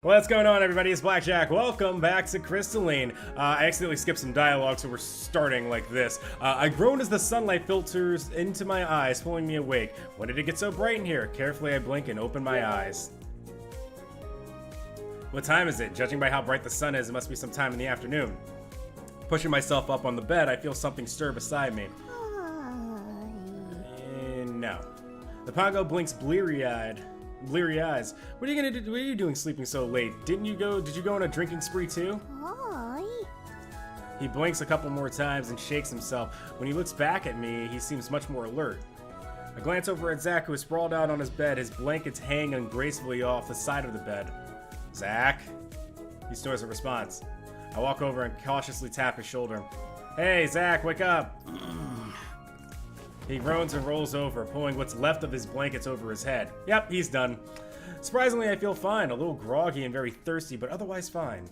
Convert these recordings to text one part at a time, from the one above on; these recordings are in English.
What's going on, everybody? It's Blackjack. Welcome back to Crystalline. I accidentally skipped some dialogue, so we're starting like this. I groan as the sunlight filters into my eyes, pulling me awake. When did it get so bright in here? Carefully, I blink and open my eyes. What time is it? Judging by how bright the sun is, it must be some time in the afternoon. Pushing myself up on the bed, I feel something stir beside me. No. The Pongo blinks bleary eyes. What are you gonna do? What are you doing sleeping so late? Did you go on a drinking spree too? Hi. He blinks a couple more times and shakes himself. When he looks back at me, he seems much more alert. I glance over at Zach, who is sprawled out on his bed, his blankets hang ungracefully off the side of the bed. Zach? He snores a response. I walk over and cautiously tap his shoulder. Hey, Zach, wake up! He groans and rolls over, pulling what's left of his blankets over his head. Yep, he's done. Surprisingly, I feel fine, a little groggy and very thirsty, but otherwise fine.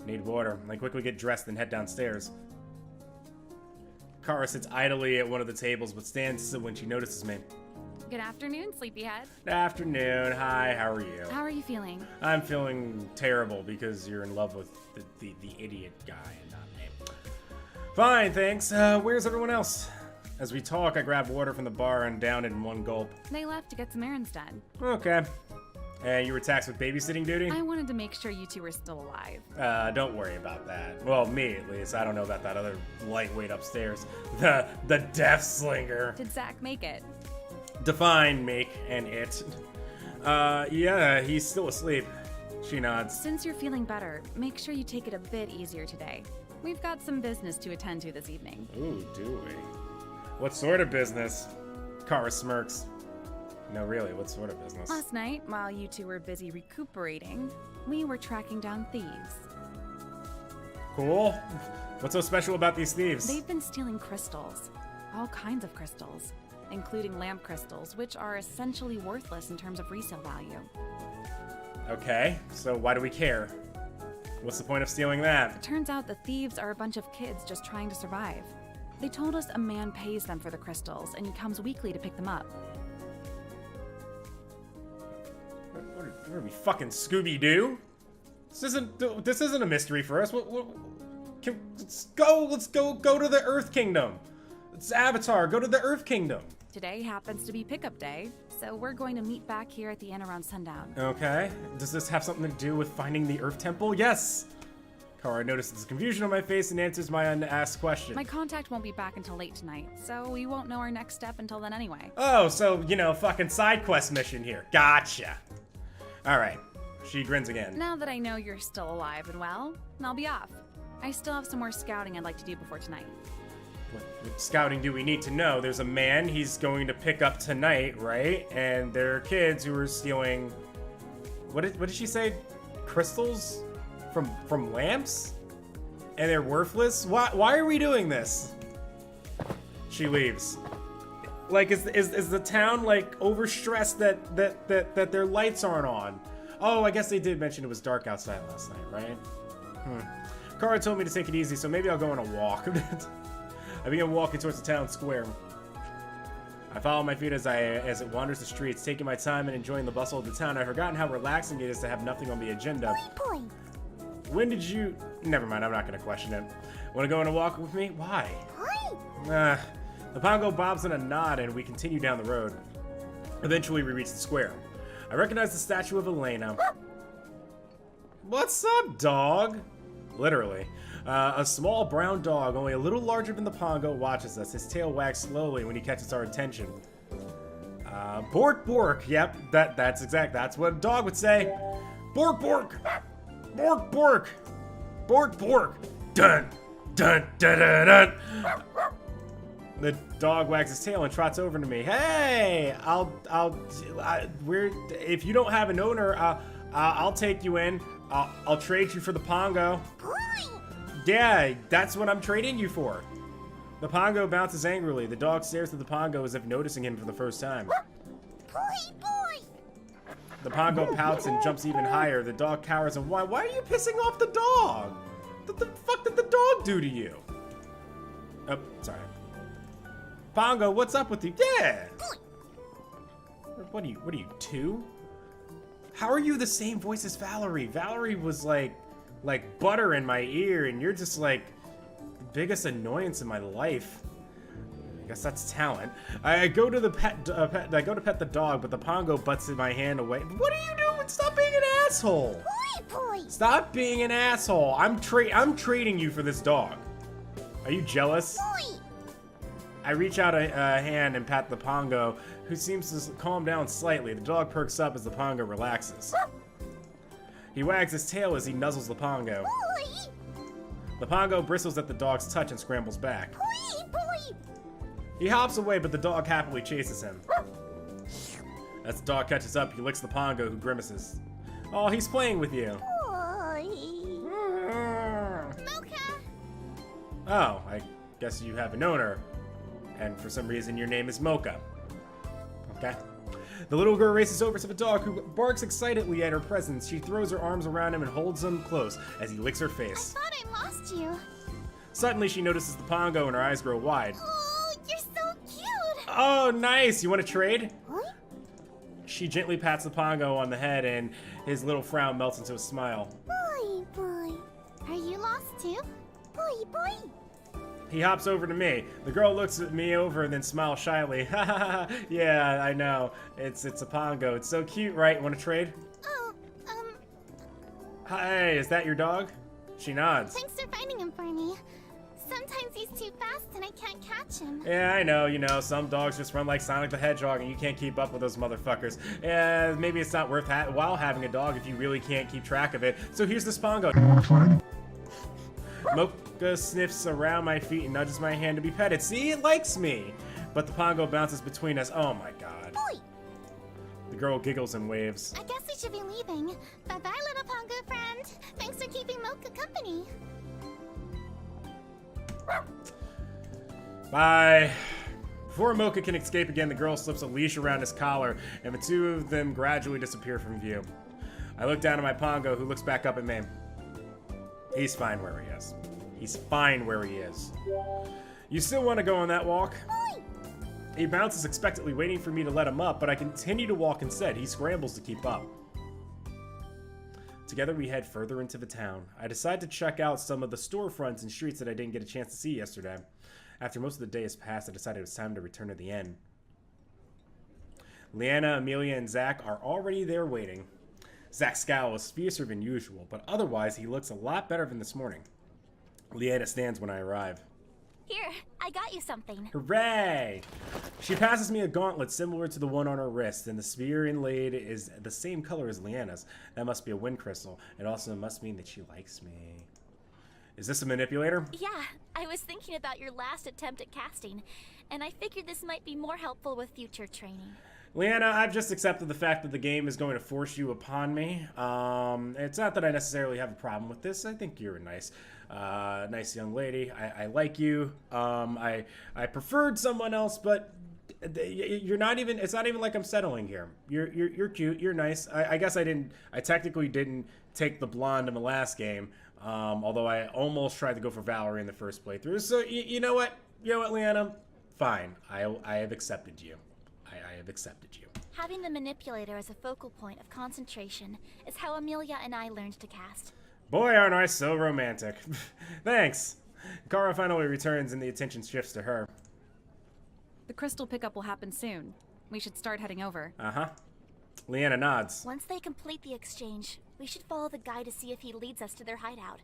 Need water. I quickly get dressed and head downstairs. Kara sits idly at one of the tables, but stands still when she notices me. Good afternoon, sleepyhead. Good afternoon. Hi, how are you? How are you feeling? I'm feeling terrible because you're in love with the idiot guy and not me. Fine, thanks. Where's everyone else? As we talk, I grab water from the bar and down it in one gulp. They left to get some errands done. Okay. And you were taxed with babysitting duty? I wanted to make sure you two were still alive. Don't worry about that. Well, me at least. I don't know about that other lightweight upstairs. The death slinger. Did Zach make it? Define make and it. Yeah, he's still asleep. She nods. Since you're feeling better, make sure you take it a bit easier today. We've got some business to attend to this evening. Ooh, do we? What sort of business? Kara smirks. No, really, what sort of business? Last night, while you two were busy recuperating, we were tracking down thieves. Cool. What's so special about these thieves? They've been stealing crystals. All kinds of crystals, including lamp crystals, which are essentially worthless in terms of resale value. Okay, so why do we care? What's the point of stealing that? It turns out the thieves are a bunch of kids just trying to survive. They told us a man pays them for the crystals, and he comes weekly to pick them up. What are we, fucking Scooby-Doo? This isn't a mystery for us. Let's go to the Earth Kingdom. It's Avatar. Go to the Earth Kingdom. Today happens to be pickup day, so we're going to meet back here at the inn around sundown. Okay. Does this have something to do with finding the Earth Temple? Yes! Kara notices the confusion on my face and answers my unasked question. My contact won't be back until late tonight, so we won't know our next step until then anyway. Oh, so, fucking side quest mission here. Gotcha. Alright. She grins again. Now that I know you're still alive and well, I'll be off. I still have some more scouting I'd like to do before tonight. What scouting do we need to know? There's a man he's going to pick up tonight, right? And there are kids who are stealing... What did she say? Crystals? From lamps? And they're worthless? Why are we doing this? She leaves. Like, is the town, like, overstressed that their lights aren't on? Oh, I guess they did mention it was dark outside last night, right? Kara told me to take it easy, so maybe I'll go on a walk. I begin walking towards the town square. I follow my feet as it wanders the streets, taking my time and enjoying the bustle of the town. I've forgotten how relaxing it is to have nothing on the agenda. When did you... Never mind, I'm not going to question it. Want to go on a walk with me? Why? The Pongo bobs in a nod and we continue down the road. Eventually we reach the square. I recognize the statue of Liana. What's up, dog? Literally. A small brown dog, only a little larger than the Pongo, watches us. His tail wags slowly when he catches our attention. Bork, bork. Yep, that's what a dog would say. Bork, bork. Bork, bork. Bork, bork. Dun, dun, dun, dun, dun. The dog wags his tail and trots over to me. Hey, if you don't have an owner, I'll take you in. I'll trade you for the Pongo. Yeah, that's what I'm trading you for. The Pongo bounces angrily. The dog stares at the Pongo as if noticing him for the first time. The Pongo pouts and jumps even higher. The dog cowers and why are you pissing off the dog? What the fuck did the dog do to you? Oh, sorry. Pongo, what's up with you? Yeah! What are you, 2? How are you the same voice as Valerie? Valerie was like butter in my ear, and you're just like the biggest annoyance in my life. I guess that's talent. I go to pet the dog, but the Pongo butts in my hand away. What are you doing? Stop being an asshole. Boy. Stop being an asshole. I'm trading you for this dog. Are you jealous? Boy. I reach out a hand and pat the Pongo, who seems to calm down slightly. The dog perks up as the Pongo relaxes. He wags his tail as he nuzzles the Pongo. Boy. The Pongo bristles at the dog's touch and scrambles back. Boy. He hops away, but the dog happily chases him. As the dog catches up, he licks the Pongo, who grimaces. Oh, he's playing with you. Boy. Mocha. Oh, I guess you have an owner. And for some reason, your name is Mocha. Okay. The little girl races over to the dog, who barks excitedly at her presence. She throws her arms around him and holds him close as he licks her face. I thought I lost you. Suddenly, she notices the Pongo and her eyes grow wide. Oh, you're so cute. Oh, nice! You want to trade? What? She gently pats the Pongo on the head, and his little frown melts into a smile. Boy. Are you lost too? Boy. He hops over to me. The girl looks at me over and then smiles shyly. Ha ha ha! Yeah, I know. It's a Pongo. It's so cute, right? Want to trade? Oh, Hey, is that your dog? She nods. thanks for finding him for me. Sometimes he's too fast and I can't catch him. Yeah, I know, some dogs just run like Sonic the Hedgehog and you can't keep up with those motherfuckers. Yeah, maybe it's not worth while having a dog if you really can't keep track of it. So here's this Pongo. Mocha sniffs around my feet and nudges my hand to be petted. See, it likes me. But the Pongo bounces between us. Oh my god. Boy. The girl giggles and waves. I guess we should be leaving. Bye-bye, little Pongo friend. Thanks for keeping Mocha company. Bye. Before Mocha can escape again, the girl slips a leash around his collar, and the two of them gradually disappear from view. I look down at my Pongo, who looks back up at me. He's fine where he is. He's fine where he is. You still want to go on that walk? Boy. He bounces expectantly, waiting for me to let him up, but I continue to walk instead. He scrambles to keep up. Together we head further into the town. I decide to check out some of the storefronts and streets that I didn't get a chance to see yesterday. After most of the day has passed, I decided it was time to return to the inn. Liana, Amelia, and Zach are already there waiting. Zach's scowl is fiercer than usual, but otherwise he looks a lot better than this morning. Liana stands when I arrive. Here, I got you something. Hooray! She passes me a gauntlet similar to the one on her wrist, and the sphere inlaid is the same color as Liana's. That must be a wind crystal. It also must mean that she likes me. Is this a manipulator? Yeah, I was thinking about your last attempt at casting, and I figured this might be more helpful with future training. Liana, I've just accepted the fact that the game is going to force you upon me. It's not that I necessarily have a problem with this. I think you're a nice young lady. I like you. I preferred someone else, but you're not even. It's not even like I'm settling here. You're cute. You're nice. I guess I technically didn't take the blonde in the last game. Although I almost tried to go for Valerie in the first playthrough. So you know what? You know what, Liana? Fine. I have accepted you. I have accepted you. Having the manipulator as a focal point of concentration is how Amelia and I learned to cast. Boy, aren't I so romantic. Thanks. Kara finally returns and the attention shifts to her. The crystal pickup will happen soon. We should start heading over. Uh-huh. Liana nods. Once they complete the exchange, we should follow the guy to see if he leads us to their hideout.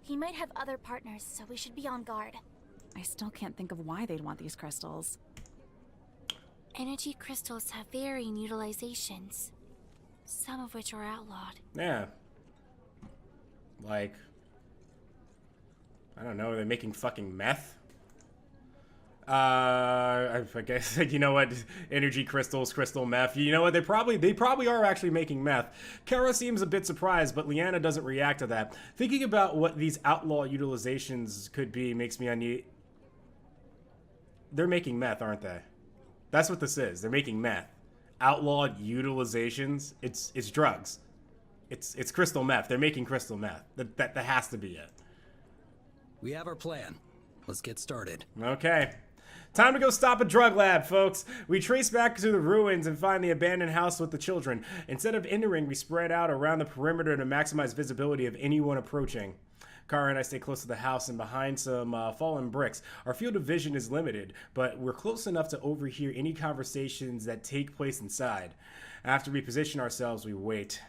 He might have other partners, so we should be on guard. I still can't think of why they'd want these crystals. Energy crystals have varying utilizations, some of which are outlawed. Yeah. Like, I don't know, are they making fucking meth? I guess, you know what, energy crystals, crystal meth, you know what, they probably are actually making meth. Kara seems a bit surprised, but Liana doesn't react to that. Thinking about what these outlaw utilizations could be makes me uneasy. They're making meth, aren't they? That's what this is. They're making meth. Outlawed utilizations. It's drugs. It's crystal meth. They're making crystal meth. That has to be it. We have our plan. Let's get started. Okay. Time to go stop a drug lab, folks. We trace back to the ruins and find the abandoned house with the children. Instead of entering, we spread out around the perimeter to maximize visibility of anyone approaching. Kara and I stay close to the house and behind some fallen bricks. Our field of vision is limited, but we're close enough to overhear any conversations that take place inside. After we position ourselves, we wait.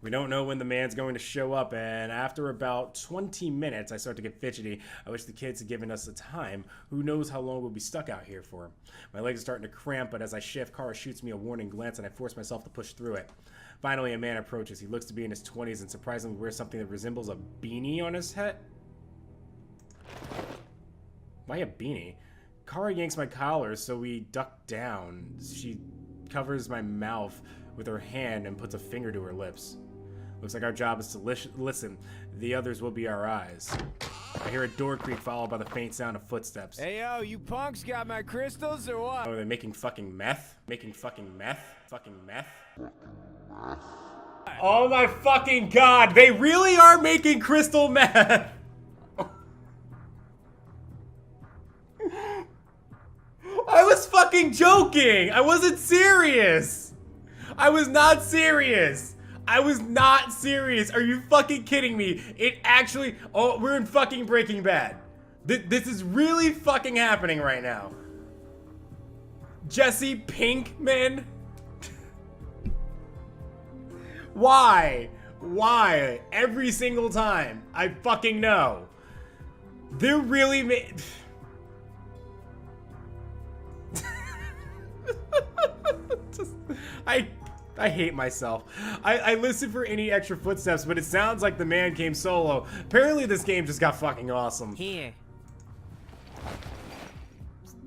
We don't know when the man's going to show up, and after about 20 minutes, I start to get fidgety. I wish the kids had given us the time. Who knows how long we'll be stuck out here for. My legs are starting to cramp, but as I shift, Kara shoots me a warning glance, and I force myself to push through it. Finally, a man approaches. He looks to be in his 20s and surprisingly wears something that resembles a beanie on his head. Why a beanie? Kara yanks my collar, so we duck down. She covers my mouth with her hand and puts a finger to her lips. Looks like our job is to listen. The others will be our eyes. I hear a door creak followed by the faint sound of footsteps. Hey, yo, you punks got my crystals or what? Oh, they're making fucking meth? Making fucking meth? Fucking meth? Oh my fucking god! They really are making crystal meth! I was fucking joking! I wasn't serious! I was not serious! I was not serious. Are you fucking kidding me? It actually... Oh, we're in fucking Breaking Bad. This is really fucking happening right now. Jesse Pinkman? Why? Why? Every single time. I fucking know. They're really I hate myself. I listen for any extra footsteps, but it sounds like the man came solo. Apparently this game just got fucking awesome. Here.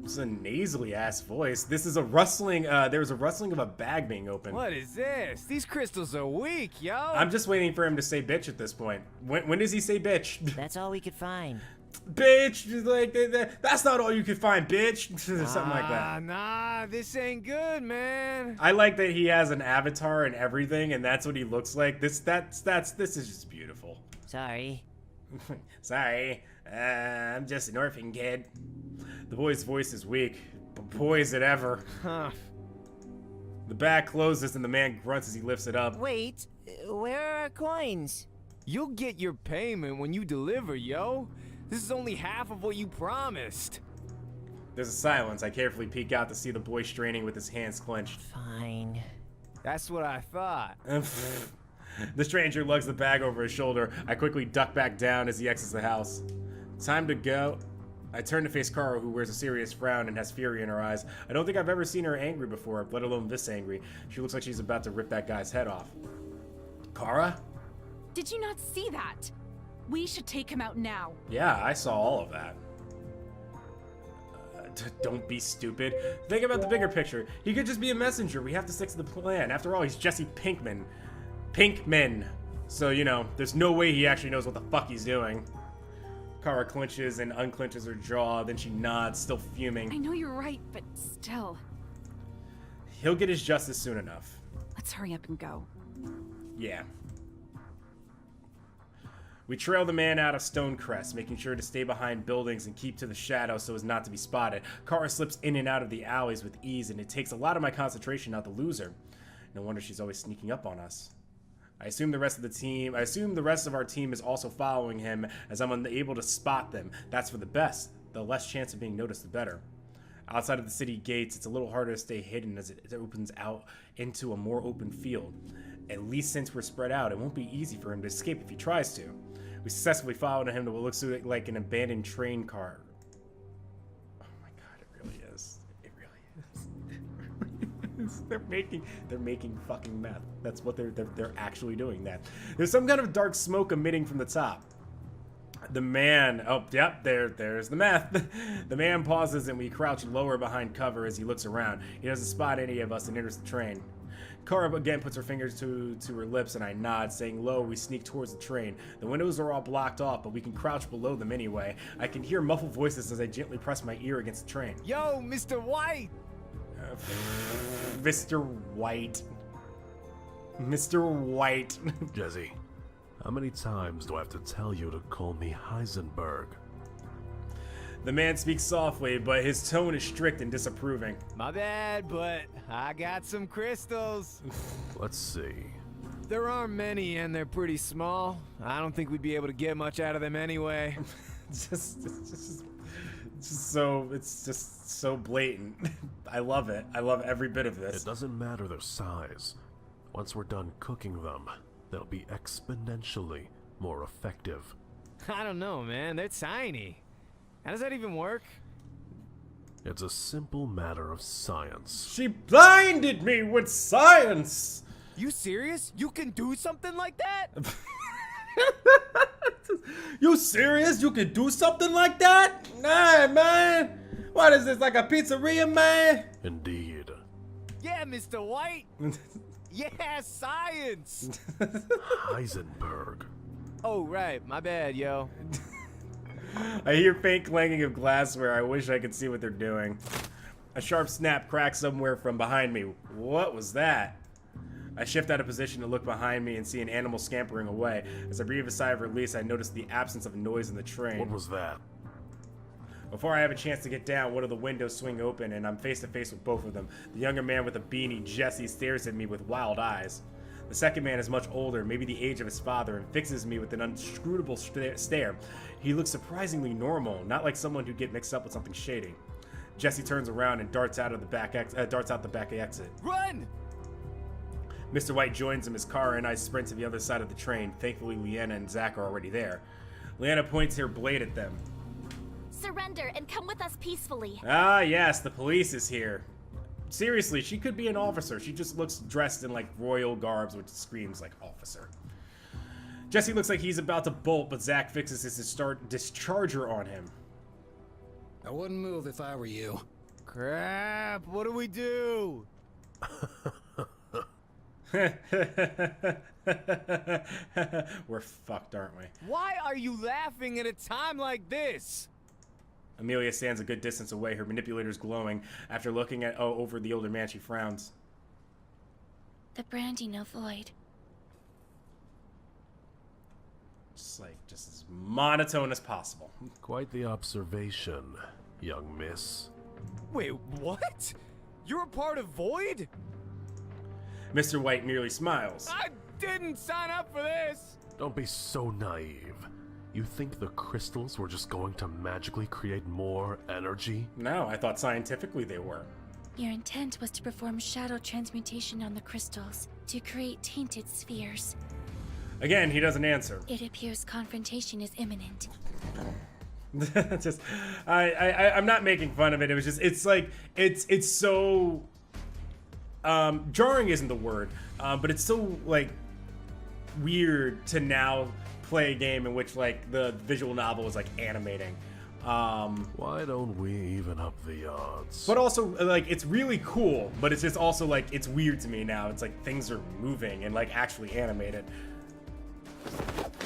It's a nasally ass voice. This is a rustling, there's a rustling of a bag being opened. What is this? These crystals are weak, yo. I'm just waiting for him to say bitch at this point. When does he say bitch? That's all we could find. Bitch, like that's not all you could find, bitch. Something like that. Nah, this ain't good, man. I like that he has an avatar and everything, and that's what he looks like. This is just beautiful. Sorry. Sorry, I'm just an orphan kid. The boy's voice is weak, but boy is it ever. Huh. The bag closes and the man grunts as he lifts it up. Wait, where are our coins? You'll get your payment when you deliver, yo. This is only half of what you promised. There's a silence. I carefully peek out to see the boy straining with his hands clenched. Fine. That's what I thought. The stranger lugs the bag over his shoulder. I quickly duck back down as he exits the house. Time to go. I turn to face Kara, who wears a serious frown and has fury in her eyes. I don't think I've ever seen her angry before, let alone this angry. She looks like she's about to rip that guy's head off. Kara? Did you not see that? We should take him out now. Yeah, I saw all of that. Don't be stupid. Think about the bigger picture. He could just be a messenger. We have to stick to the plan. After all, he's Jesse Pinkman. Pinkman. So, you know, there's no way he actually knows what the fuck he's doing. Kara clenches and unclenches her jaw, then she nods, still fuming. I know you're right, but still. He'll get his justice soon enough. Let's hurry up and go. Yeah. We trail the man out of Stonecrest, making sure to stay behind buildings and keep to the shadows so as not to be spotted. Kara slips in and out of the alleys with ease, and it takes a lot of my concentration not to lose her. No wonder she's always sneaking up on us. I assume the rest of our team is also following him, as I'm unable to spot them. That's for the best. The less chance of being noticed, the better. Outside of the city gates, it's a little harder to stay hidden as it opens out into a more open field. At least since we're spread out, it won't be easy for him to escape if he tries to. We successfully followed him to what looks like an abandoned train car. Oh my god, it really is. It really is. They're making fucking meth. That's what they're actually doing. That there's some kind of dark smoke emitting from the top. The man, oh yep, there's the meth. The man pauses and we crouch lower behind cover as he looks around. He doesn't spot any of us and enters the train. Kara again puts her fingers to her lips and I nod, saying low. We sneak towards the train. The windows are all blocked off, but we can crouch below them anyway. I can hear muffled voices as I gently press my ear against the train. Yo, Mr. White! Mr. White. Mr. White. Jesse, how many times do I have to tell you to call me Heisenberg? The man speaks softly, but his tone is strict and disapproving. My bad, but I got some crystals. Let's see. There aren't many, and they're pretty small. I don't think we'd be able to get much out of them anyway. It's just so blatant. I love it. I love every bit of this. It doesn't matter their size. Once we're done cooking them, they'll be exponentially more effective. I don't know, man. They're tiny. How does that even work? It's a simple matter of science. She blinded me with science! You serious? You can do something like that? You serious? You can do something like that? Nah, man. What is this, like a pizzeria, man? Indeed. Yeah, Mr. White. Yeah, science. Heisenberg. Oh, right. My bad, yo. I hear faint clanging of glassware. I wish I could see what they're doing. A sharp snap cracks somewhere from behind me. What was that? I shift out of position to look behind me and see an animal scampering away. As I breathe a sigh of release, I notice the absence of noise in the train. What was that? Before I have a chance to get down, one of the windows swing open and I'm face to face with both of them. The younger man with a beanie, Jesse, stares at me with wild eyes. The second man is much older, maybe the age of his father, and fixes me with an inscrutable stare. He looks surprisingly normal, not like someone who'd get mixed up with something shady. Jesse turns around and darts out the back exit. Run! Mr. White joins him. His car and I sprint to the other side of the train. Thankfully, Liana and Zach are already there. Liana points her blade at them. Surrender and come with us peacefully. Ah, yes, the police is here. Seriously, she could be an officer. She just looks dressed in like royal garbs, which screams like officer. Jesse looks like he's about to bolt, but Zach fixes his discharger on him. I wouldn't move if I were you. Crap, what do we do? We're fucked, aren't we? Why are you laughing at a time like this? Amelia stands a good distance away, her manipulator's glowing. After looking at over the older man, she frowns. The branding of void. Just as monotone as possible. Quite the observation, young miss. Wait, what? You're a part of Void? Mr. White merely smiles. I didn't sign up for this! Don't be so naive. You think the crystals were just going to magically create more energy? No, I thought scientifically they were. Your intent was to perform shadow transmutation on the crystals to create tainted spheres. Again, he doesn't answer. It appears confrontation is imminent. I'm not making fun of it. It was just, it's so, jarring isn't the word, but it's so, like, weird to now play a game in which, like, the visual novel is, like, animating. Why don't we even up the odds? But also, like, it's really cool, but it's just also, like, it's weird to me now. It's like things are moving and, like, actually animated.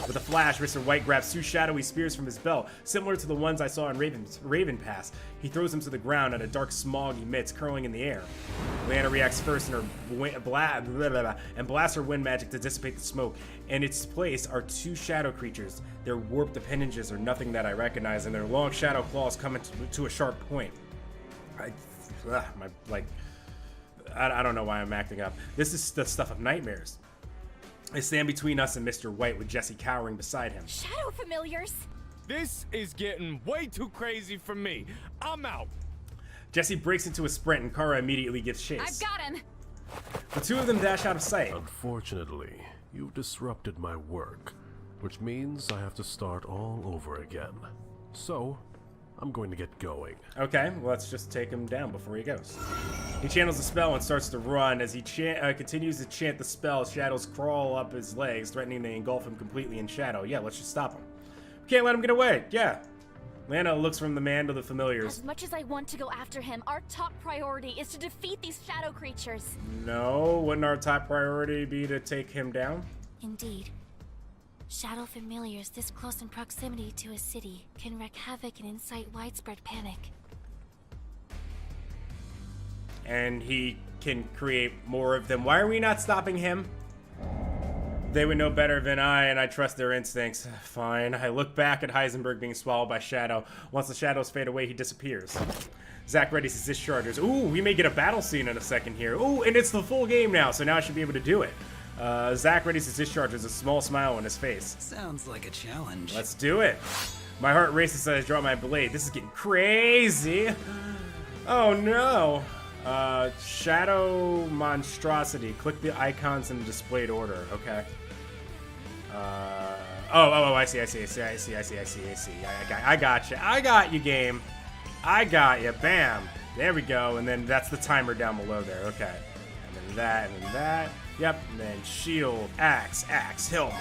With a flash, Mr. White grabs two shadowy spears from his belt, similar to the ones I saw in Raven Pass. He throws them to the ground, and a dark smog emits, curling in the air. Liana reacts first and blasts her wind magic to dissipate the smoke. In its place are two shadow creatures. Their warped appendages are nothing that I recognize, and their long shadow claws come to a sharp point. I don't know why I'm acting up. This is the stuff of nightmares. They stand between us and Mr. White, with Jesse cowering beside him. Shadow familiars? This is getting way too crazy for me. I'm out. Jesse breaks into a sprint and Kara immediately gives chase. I've got him! The two of them dash out of sight. Unfortunately, you've disrupted my work, which means I have to start all over again. So, I'm going to get going. Okay, well, let's just take him down before he goes. He channels the spell and starts to run. As he continues to chant the spell, shadows crawl up his legs, threatening to engulf him completely in shadow. Yeah, let's just stop him. We can't let him get away. Yeah. Lana looks from the man to the familiars. As much as I want to go after him, our top priority is to defeat these shadow creatures. No, wouldn't our top priority be to take him down? Indeed. Shadow familiars this close in proximity to a city can wreak havoc and incite widespread panic. And he can create more of them. Why are we not stopping him? They would know better than I, and I trust their instincts. Fine. I look back at Heisenberg being swallowed by Shadow. Once the shadows fade away, he disappears. Zack readies his dischargers. Ooh, we may get a battle scene in a second here. Ooh, and it's the full game now, so now I should be able to do it. Zack readies his dischargers, a small smile on his face. Sounds like a challenge. Let's do it. My heart races as I draw my blade. This is getting crazy. Oh no. Shadow monstrosity. Click the icons in the displayed order. Okay. I see. I got you, game. I got you. Bam. There we go. And then that's the timer down below there. Okay. And then that, and then that. Yep. And then shield, axe, helmet.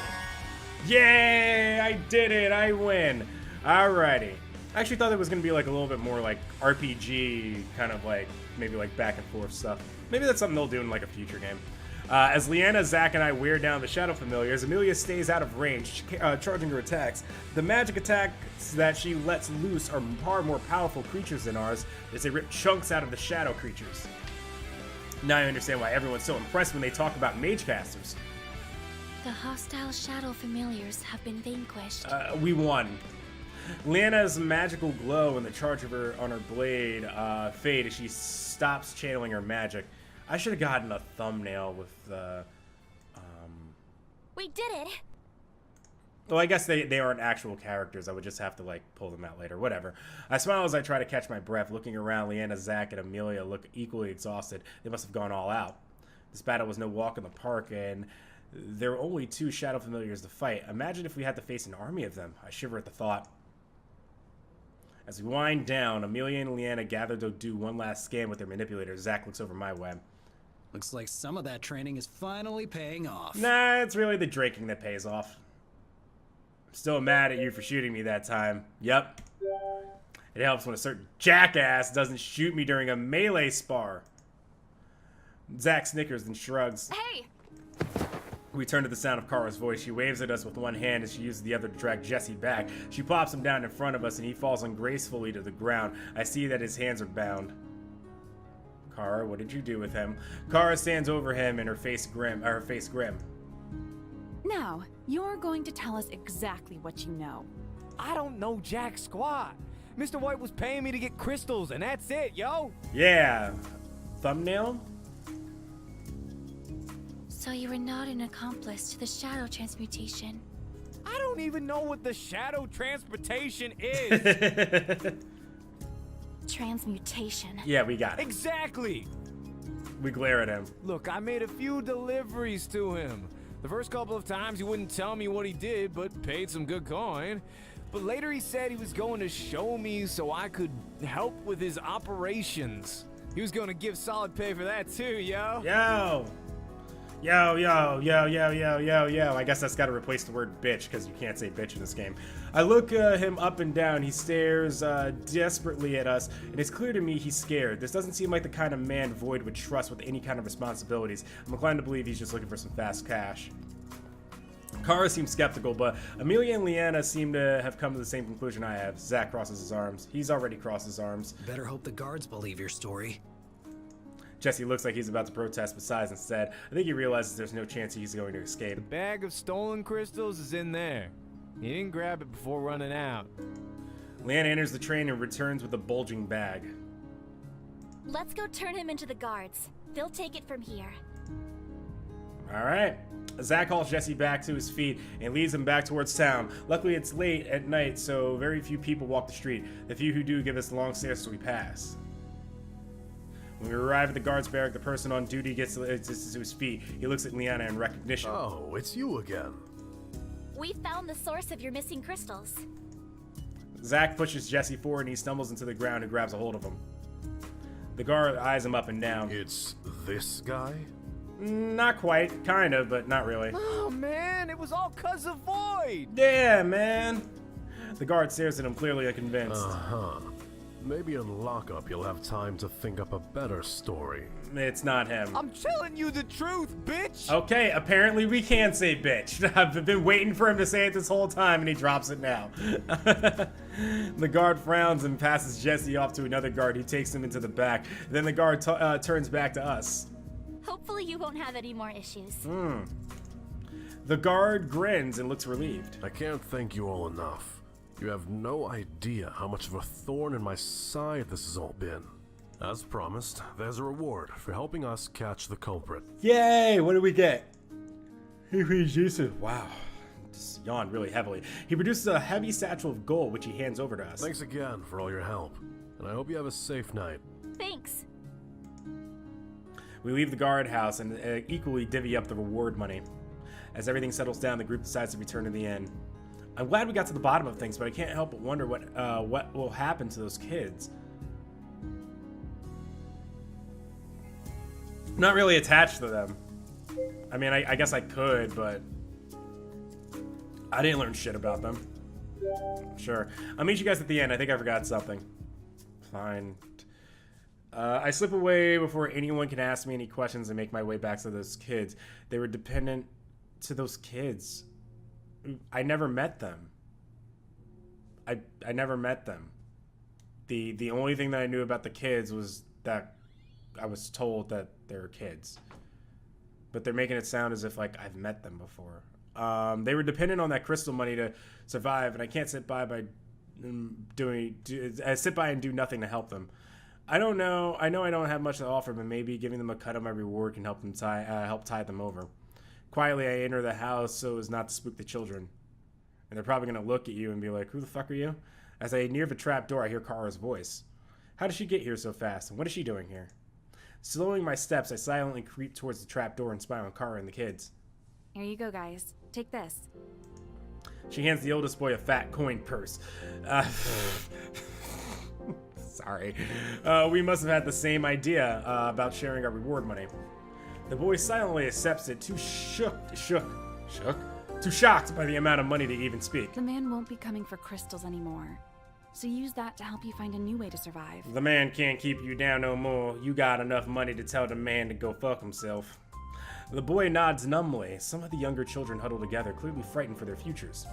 Yay! I did it. I win. Alrighty. I actually thought it was going to be like a little bit more like RPG, kind of like maybe like back and forth stuff. Maybe that's something they'll do in like a future game. As Liana, Zack, and I wear down the Shadow Familiars, Amelia stays out of range, charging her attacks. The magic attacks that she lets loose are far more powerful creatures than ours, as they rip chunks out of the Shadow creatures. Now I understand why everyone's so impressed when they talk about magecasters. The hostile shadow familiars have been vanquished. We won. Liana's magical glow and the charge of her on her blade fade as she stops channeling her magic. I should have gotten a thumbnail with We did it! Well, I guess they aren't actual characters. I would just have to, like, pull them out later. Whatever. I smile as I try to catch my breath. Looking around, Liana, Zack, and Amelia look equally exhausted. They must have gone all out. This battle was no walk in the park, and there were only 2 Shadow Familiars to fight. Imagine if we had to face an army of them. I shiver at the thought. As we wind down, Amelia and Liana gather to do one last scan with their manipulators. Zack looks over my way. Looks like some of that training is finally paying off. Nah, it's really the drinking that pays off. I'm still mad at you for shooting me that time. Yep. It helps when a certain jackass doesn't shoot me during a melee spar. Zack snickers and shrugs. Hey! We turn to the sound of Kara's voice. She waves at us with one hand as she uses the other to drag Jesse back. She plops him down in front of us and he falls ungracefully to the ground. I see that his hands are bound. Kara, what did you do with him? Kara stands over him and her face grim. Now, you're going to tell us exactly what you know. I don't know jack squat. Mr. White was paying me to get crystals, and that's it, yo. Yeah. Thumbnail? So you were not an accomplice to the shadow transmutation. I don't even know what the shadow transportation is. Transmutation. Yeah, we got it. Exactly. We glare at him. Look, I made a few deliveries to him. The first couple of times he wouldn't tell me what he did, but paid some good coin. But later he said he was going to show me so I could help with his operations. He was going to give solid pay for that too, yo. Yo. I guess that's got to replace the word bitch because you can't say bitch in this game. I look him up and down. He stares desperately at us, and it's clear to me he's scared. This doesn't seem like the kind of man Void would trust with any kind of responsibilities. I'm inclined to believe he's just looking for some fast cash. Kara seems skeptical, but Amelia and Liana seem to have come to the same conclusion I have. Zack crosses his arms. He's already crossed his arms. Better hope the guards believe your story. Jesse looks like he's about to protest, but sighs instead. I think he realizes there's no chance he's going to escape. The bag of stolen crystals is in there. He didn't grab it before running out. Liana enters the train and returns with a bulging bag. Let's go turn him into the guards. They'll take it from here. Alright. Zack hauls Jesse back to his feet and leads him back towards town. Luckily, it's late at night, so very few people walk the street. The few who do give us long stares as we pass. When we arrive at the guards barrack, the person on duty gets to his feet. He looks at Liana in recognition. Oh, it's you again. We found the source of your missing crystals. Zack pushes Jesse forward and he stumbles into the ground and grabs a hold of him. The guard eyes him up and down. It's this guy? Not quite. Kind of, but not really. Oh man, it was all 'cause of Void! Yeah, man. The guard stares at him, clearly unconvinced. Uh-huh. Maybe in lockup you'll have time to think up a better story. It's not him. I'm telling you the truth, bitch! Okay, apparently we can say bitch. I've been waiting for him to say it this whole time and he drops it now. The guard frowns and passes Jesse off to another guard who takes him into the back. Then the guard turns back to us. Hopefully you won't have any more issues. The guard grins and looks relieved. I can't thank you all enough. You have no idea how much of a thorn in my side this has all been. As promised, there's a reward for helping us catch the culprit. Yay! What do we get? He produces. Wow. Just yawned really heavily. He produces a heavy satchel of gold, which he hands over to us. Thanks again for all your help, and I hope you have a safe night. Thanks. We leave the guardhouse and equally divvy up the reward money. As everything settles down, the group decides to return to the inn. I'm glad we got to the bottom of things, but I can't help but wonder what will happen to those kids. Not really attached to them. I mean, I guess I could, but I didn't learn shit about them. Sure. I'll meet you guys at the end. I think I forgot something. Fine. I slip away before anyone can ask me any questions and make my way back to those kids. They were dependent to those kids. I never met them. I never met them. The only thing that I knew about the kids was that I was told that they were kids. But they're making it sound as if like I've met them before. They were dependent on that crystal money to survive, and I can't sit by and do nothing to help them. I don't know. I know I don't have much to offer, but maybe giving them a cut of my reward can help them tide them over. Quietly, I enter the house so as not to spook the children. And they're probably going to look at you and be like, who the fuck are you? As I near the trap door, I hear Kara's voice. How did she get here so fast? And what is she doing here? Slowing my steps, I silently creep towards the trap door and spy on Kara and the kids. Here you go, guys. Take this. She hands the oldest boy a fat coin purse. Sorry. We must have had the same idea about sharing our reward money. The boy silently accepts it, too shocked by the amount of money to even speak. The man won't be coming for crystals anymore. So use that to help you find a new way to survive. The man can't keep you down no more. You got enough money to tell the man to go fuck himself. The boy nods numbly. Some of the younger children huddle together, clearly frightened for their futures.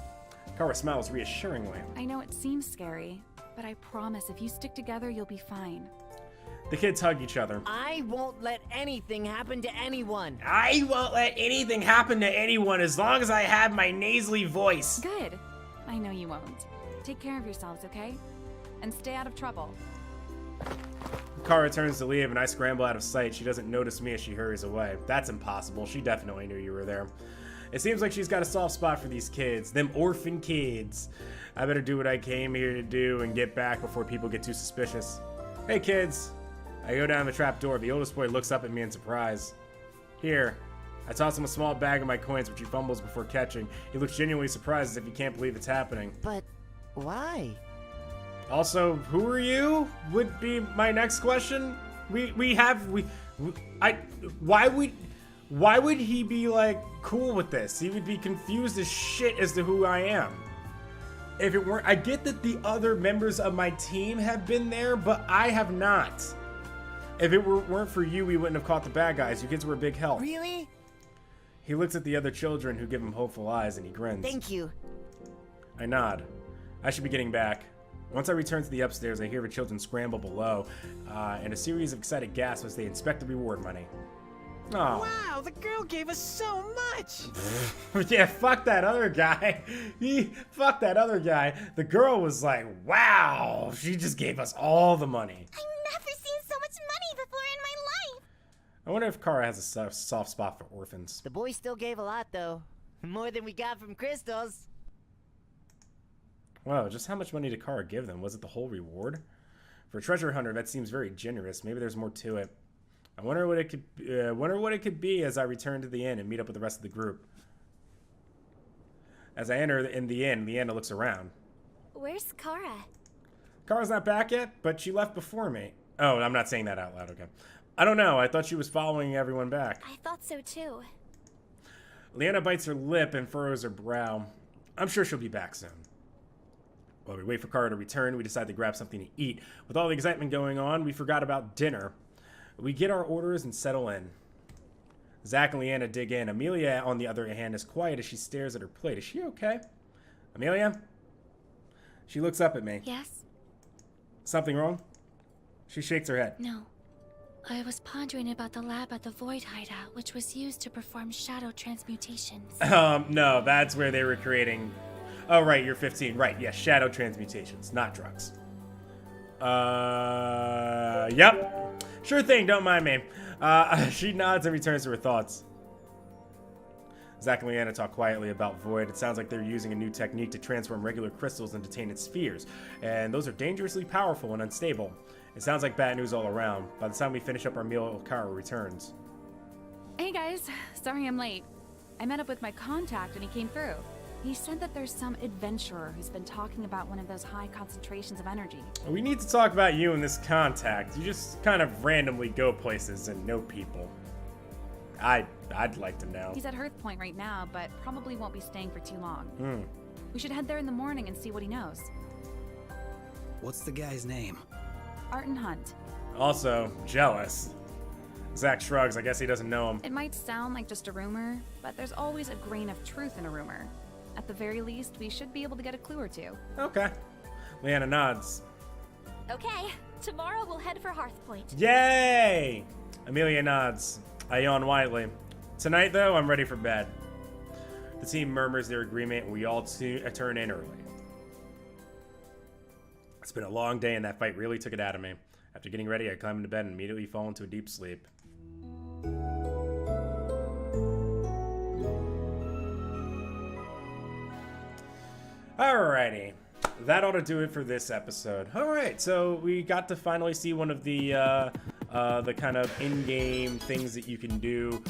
Kara smiles reassuringly. I know it seems scary, but I promise if you stick together, you'll be fine. The kids hug each other. I won't let anything happen to anyone. I won't let anything happen to anyone as long as I have my nasally voice. Good. I know you won't. Take care of yourselves, okay? And stay out of trouble. Kara turns to leave and I scramble out of sight. She doesn't notice me as she hurries away. That's impossible. She definitely knew you were there. It seems like she's got a soft spot for these kids. Them orphan kids. I better do what I came here to do and get back before people get too suspicious. Hey kids. I go down the trap door. The oldest boy looks up at me in surprise. Here. I toss him a small bag of my coins, which he fumbles before catching. He looks genuinely surprised as if he can't believe it's happening. But why? Also, who are you? Would be my next question. Why would he be like cool with this? He would be confused as shit as to who I am. If it weren't, I get that the other members of my team have been there, but I have not. If it weren't for you, we wouldn't have caught the bad guys. You kids were a big help. Really? He looks at the other children who give him hopeful eyes and he grins. Thank you. I nod. I should be getting back. Once I return to the upstairs, I hear the children scramble below, and a series of excited gasps as they inspect the reward money. Oh. Wow, the girl gave us so much! Yeah, fuck that other guy. Fuck that other guy. The girl was like, wow, she just gave us all the money. I've never seen so much money before in my life. I wonder if Kara has a soft spot for orphans. The boy still gave a lot, though. More than we got from crystals. Wow, just how much money did Kara give them? Was it the whole reward? For a treasure hunter, that seems very generous. Maybe there's more to it. I wonder what it could be as I return to the inn and meet up with the rest of the group. As I enter in the inn, Liana looks around. Where's Kara? Kara's not back yet, but she left before me. Oh, I'm not saying that out loud, okay. I don't know, I thought she was following everyone back. I thought so too. Liana bites her lip and furrows her brow. I'm sure she'll be back soon. While we wait for Kara to return, we decide to grab something to eat. With all the excitement going on, we forgot about dinner. We get our orders and settle in. Zach and Liana dig in. Amelia, on the other hand, is quiet as she stares at her plate. Is she okay? Amelia? She looks up at me. Yes? Something wrong? She shakes her head. No. I was pondering about the lab at the Void Hideout, which was used to perform shadow transmutations. No, that's where they were creating... Oh, right, you're 15. Right, yeah, shadow transmutations, not drugs. Yep. Sure thing, don't mind me. She nods and returns to her thoughts. Zach and Liana talk quietly about Void. It sounds like they're using a new technique to transform regular crystals into tainted spheres, and those are dangerously powerful and unstable. It sounds like bad news all around. By the time we finish up our meal, Kara returns. Hey guys, sorry I'm late. I met up with my contact and he came through. He said that there's some adventurer who's been talking about one of those high concentrations of energy. We need to talk about you and this contact. You just kind of randomly go places and know people. I'd like to know. He's at Hearth Point right now, but probably won't be staying for too long. We should head there in the morning and see what he knows. What's the guy's name? Arton Hunt. Also, jealous. Zach shrugs. I guess he doesn't know him. It might sound like just a rumor, but there's always a grain of truth in a rumor. At the very least, we should be able to get a clue or two. Okay. Liana nods. Okay, tomorrow we'll head for Hearth Point. Yay! Amelia nods. I yawn widely. Tonight, though, I'm ready for bed. The team murmurs their agreement, and we all turn in early. It's been a long day, and that fight really took it out of me. After getting ready, I climb into bed and immediately fall into a deep sleep. Alrighty. That ought to do it for this episode. Alright, so we got to finally see one of the kind of in-game things that you can do,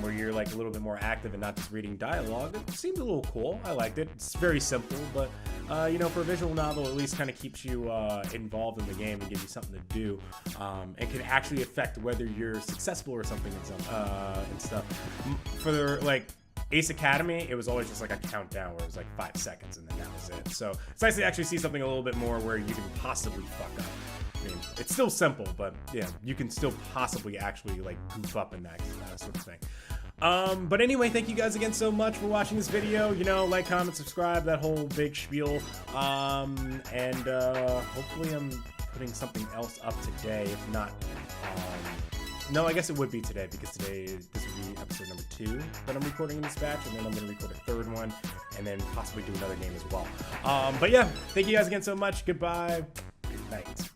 where you're like a little bit more active and not just reading dialogue. It seemed a little cool. I liked it. It's very simple, but you know, for a visual novel, at least kind of keeps you involved in the game and gives you something to do, and can actually affect whether you're successful or something and stuff. For like Ace Academy, it was always just like a countdown where it was like 5 seconds and then that was it. So it's nice to actually see something a little bit more where you can possibly fuck up. I mean, it's still simple, but yeah, you can still possibly actually like goof up in that sort of thing. But anyway, thank you guys again so much for watching this video. You know, like, comment, subscribe, that whole big spiel. And hopefully I'm putting something else up today. If not, no, I guess it would be today, because today, this would be episode number 2 that I'm recording in this batch, and then I'm going to record a 3rd one, and then possibly do another game as well. But yeah, thank you guys again so much. Goodbye. Good night.